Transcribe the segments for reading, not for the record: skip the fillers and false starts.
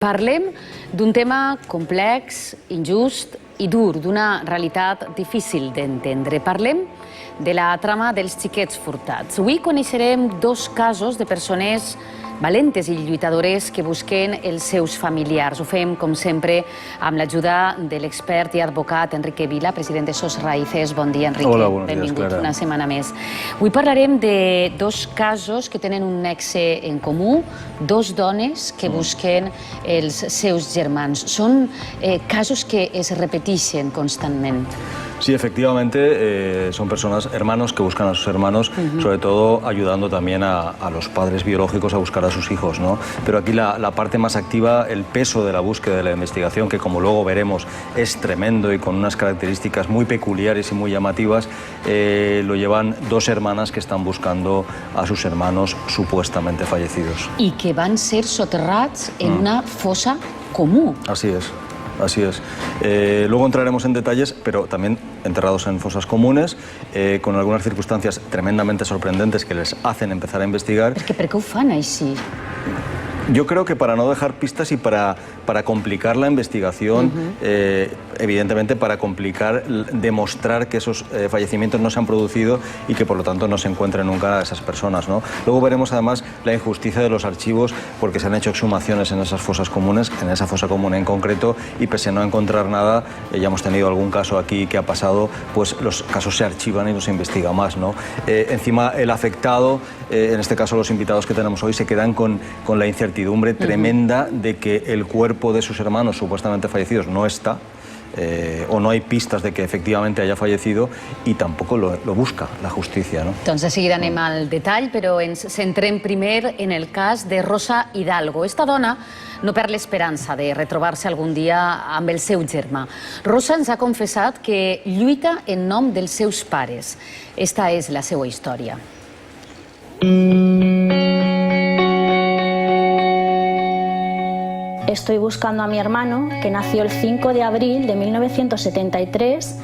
Parlem d'un tema complex, injust i dur, d'una realitat difícil d'entendre. Parlem de la trama dels xiquets furtats. Avui coneixerem dos casos de persones valentes i lluitadores que busquen els seus familiars. Ho fem, com sempre, amb l'ajuda de l'expert i advocat Enrique Vila, president de SOS Raíces. Bon dia, Enrique. Hola, buenos días, benvingut Clara. una setmana més. Avui parlarem de dos casos que tenen un nexe en comú, dos dones que busquen els seus germans. Són casos que es repeteixen constantment. Sí, efectivamente, son personas, hermanos que buscan a sus hermanos, sobre todo ayudando también a los padres biológicos a buscar a sus hijos, ¿no? Pero aquí la parte más activa, el peso de la búsqueda, de la investigación, que como luego veremos es tremendo y con unas características muy peculiares y muy llamativas, lo llevan dos hermanas que están buscando a sus hermanos supuestamente fallecidos. I que van ser soterrats en una fosa comú. Así es. Así es. Luego entraremos en detalles, pero también enterrados en fosas comunes, con algunas circunstancias tremendamente sorprendentes que les hacen empezar a investigar. Per què ho fan així? Yo creo que para no dejar pistas y para complicar la investigación, evidentemente para complicar, demostrar que esos fallecimientos no se han producido y que por lo tanto no se encuentren nunca a esas personas, ¿no? Luego veremos además la injusticia de los archivos porque se han hecho exhumaciones en esas fosas comunes, en esa fosa común en concreto, y pese a no encontrar nada, ya hemos tenido algún caso aquí que ha pasado, pues los casos se archivan y no se investiga más, ¿no? Encima el afectado, en este caso los invitados que tenemos hoy, se quedan con la incertidumbre tremenda de que el cuerpo de sus hermanos supuestamente fallecidos no está, o no hay pistas de que efectivamente haya fallecido i tampoc lo busca la justícia, no? Doncs de seguida anem al detall, però ens centrem primer en el cas de Rosa Hidalgo. Esta dona no perd l'esperança de retrobar-se algun dia amb el seu germà. Rosa ens ha confessat que lluita en nom dels seus pares. Esta és la seva història. Estoy buscando a mi hermano, que nació el 5 de abril de 1973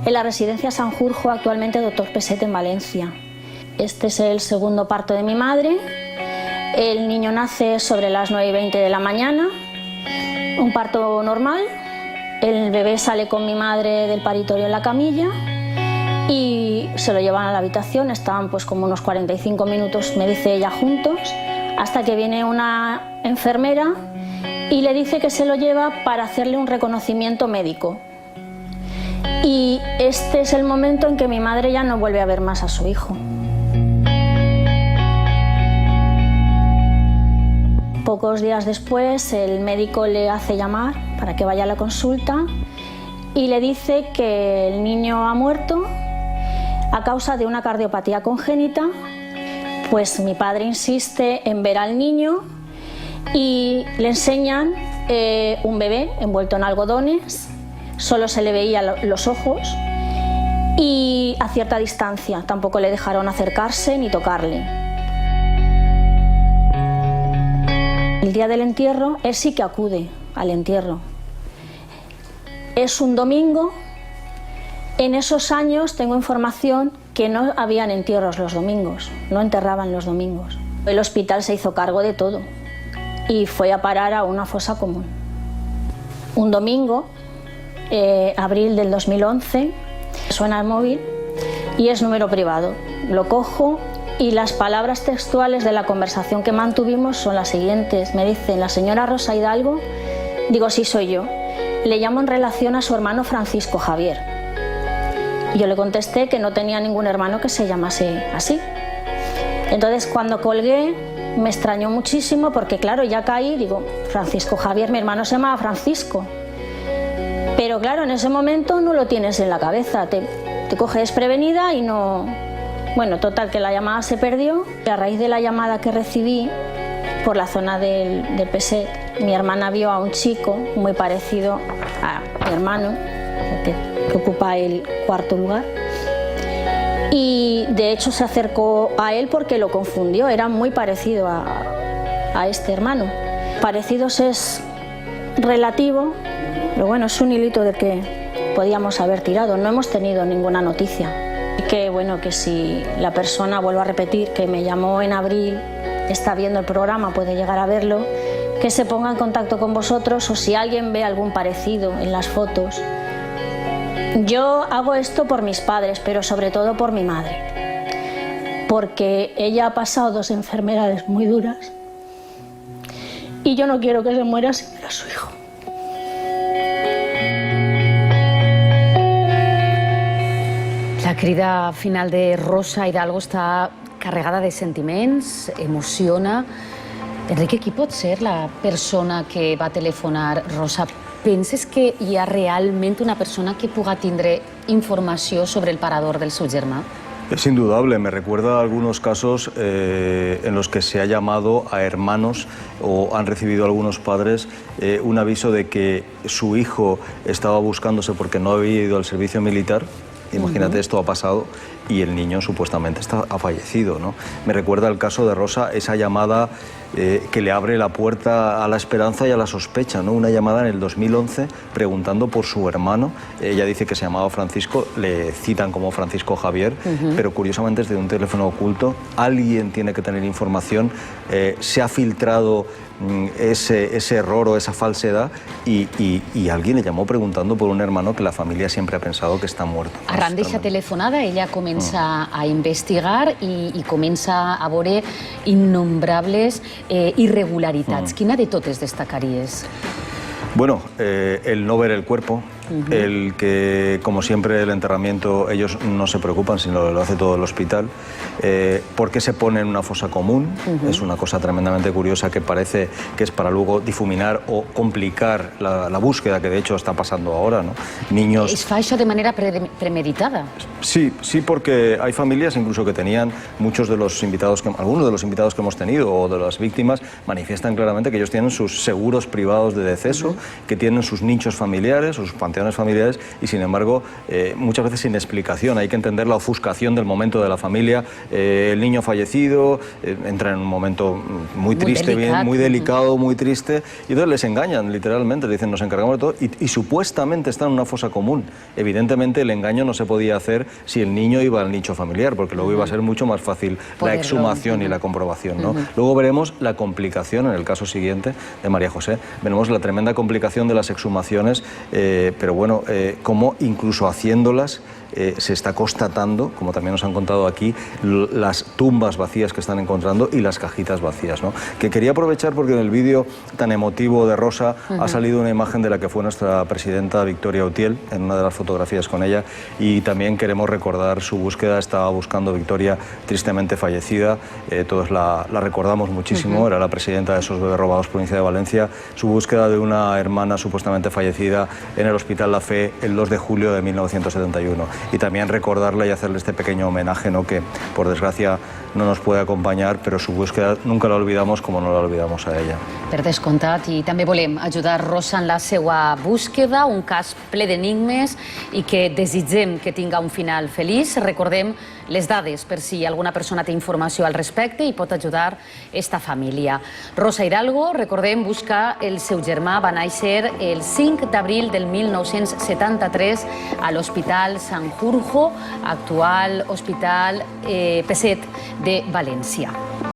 en la residencia Sanjurjo, actualmente Dr. Peset en Valencia. Este es el segundo parto de mi madre. El niño nace sobre las 9:20 de la mañana, un parto normal. El bebé sale con mi madre del paritorio en la camilla y se lo llevan a la habitación. Estaban pues como unos 45 minutos, me dice ella, juntos, hasta que viene una enfermera y le dice que se lo lleva para hacerle un reconocimiento médico. Y este es el momento en que mi madre ya no vuelve a ver más a su hijo. Pocos días después el médico le hace llamar para que vaya a la consulta y le dice que el niño ha muerto a causa de una cardiopatía congénita. Pues mi padre insiste en ver al niño y le enseñan un bebé envuelto en algodones, solo se le veían los ojos y a cierta distancia, tampoco le dejaron acercarse ni tocarle. El día del entierro, él sí que acude al entierro. Es un domingo. En esos años tengo información que no habían entierros los domingos, no enterraban los domingos. El hospital se hizo cargo de todo y fue a parar a una fosa común. Un domingo, abril del 2011, suena el móvil y es número privado. Lo cojo y las palabras textuales de la conversación que mantuvimos son las siguientes. Me dicen: ¿la señora Rosa Hidalgo? Digo, sí, soy yo. Le llamo en relación a su hermano Francisco Javier. Y yo le contesté que no tenía ningún hermano que se llamase así. Entonces, cuando colgué, me extrañó muchísimo porque, claro, ya caí, digo, Francisco Javier, mi hermano se llamaba Francisco. Pero claro, en ese momento no lo tienes en la cabeza, te coge desprevenida y no... Bueno, total, que la llamada se perdió. A raíz de la llamada que recibí por la zona del Peset, mi hermana vio a un chico muy parecido a mi hermano, que ocupa el cuarto lugar. Y de hecho se acercó a él porque lo confundió, era muy parecido a este hermano. Parecidos es relativo, pero bueno, es un hilito de que podíamos haber tirado, no hemos tenido ninguna noticia. Que bueno, que si la persona, vuelvo a repetir, que me llamó en abril, está viendo el programa, puede llegar a verlo, que se ponga en contacto con vosotros o si alguien ve algún parecido en las fotos. Yo hago esto por mis padres, pero sobre todo por mi madre, porque ella ha pasado 2 enfermedades muy duras y yo no quiero que se muera sin ver a su hijo. La crida final de Rosa Hidalgo està carregada de sentiments, emociona. Enrique, qui pot ser la persona que va telefonar Rosa? Penses que hi ha realment una persona que puga tindre informació sobre el parador del seu germà? Es indudable, me recuerda a algunos casos en los que se ha llamado a hermanos o han recibido algunos padres un aviso de que su hijo estaba buscándose porque no había ido al servicio militar. Imagínate, esto ha pasado y el niño supuestamente ha fallecido, ¿no? Me recuerda el caso de Rosa, esa llamada que le abre la puerta a la esperanza y a la sospecha, ¿no? Una llamada en el 2011 preguntando por su hermano. Ella dice que se llamaba Francisco, le citan como Francisco Javier, pero curiosamente es de un teléfono oculto. Alguien tiene que tener información, se ha filtrado ese error o esa falsedad y alguien le llamó preguntando por un hermano que la familia siempre ha pensado que está muerto. Arran d'aquesta telefonada, ella comença a investigar i comença a veure innombrables irregularitats. Quina de totes destacaries? Bueno, el no ver el cuerpo, el que, como siempre, el enterramiento, ellos no se preocupan, sino lo hace todo el hospital. ¿Por qué se pone en una fosa común? Es una cosa tremendamente curiosa que parece que es para luego difuminar o complicar la búsqueda, que de hecho está pasando ahora, ¿no? Niños... Es fa això de manera premeditada? Sí, porque hay familias incluso que tenían muchos de los invitados, algunos de los invitados que hemos tenido o de las víctimas manifiestan claramente que ellos tienen sus seguros privados de deceso, que tienen sus nichos familiares o sus panteones familiares y sin embargo muchas veces sin explicación. Hay que entender la ofuscación del momento de la familia. El niño fallecido entra en un momento muy triste, muy delicado, muy triste y entonces les engañan literalmente, le dicen nos encargamos de todo y supuestamente están en una fosa común. Evidentemente el engaño no se podía hacer si el niño iba al nicho familiar porque luego iba a ser mucho más fácil la exhumación y la comprobación, ¿no? Luego veremos la complicación en el caso siguiente de María José, veremos la tremenda complicación de las exhumaciones, pero bueno, cómo incluso haciéndolas se está constatando, como también nos han contado aquí, las tumbas vacías que están encontrando y las cajitas vacías, ¿no? Que quería aprovechar porque en el vídeo tan emotivo de Rosa ha salido una imagen de la que fue nuestra presidenta Victoria Utiel, en una de las fotografías con ella, y también queremos recordar su búsqueda. Estaba buscando Victoria, tristemente fallecida, todos la recordamos muchísimo, era la presidenta de Esos Bebés Robados, provincia de Valencia, su búsqueda de una hermana supuestamente fallecida en el Hospital La Fe el 2 de julio de 1971. Y también recordarla y hacerle este pequeño homenaje, ¿no? Que por desgracia no nos puede acompañar, pero su búsqueda nunca la olvidamos como no la olvidamos a ella. Per descomptat, i també volem ajudar Rosa en la seva búsqueda, un cas ple d'enigmes i que desitgem que tinga un final feliç. Recordem les dades per si alguna persona té informació al respecte i pot ajudar esta família. Rosa Hidalgo, recordem, busca el seu germà, va néixer el 5 d'abril del 1973 a l'Hospital Sanjurjo, actual Hospital Peset de València.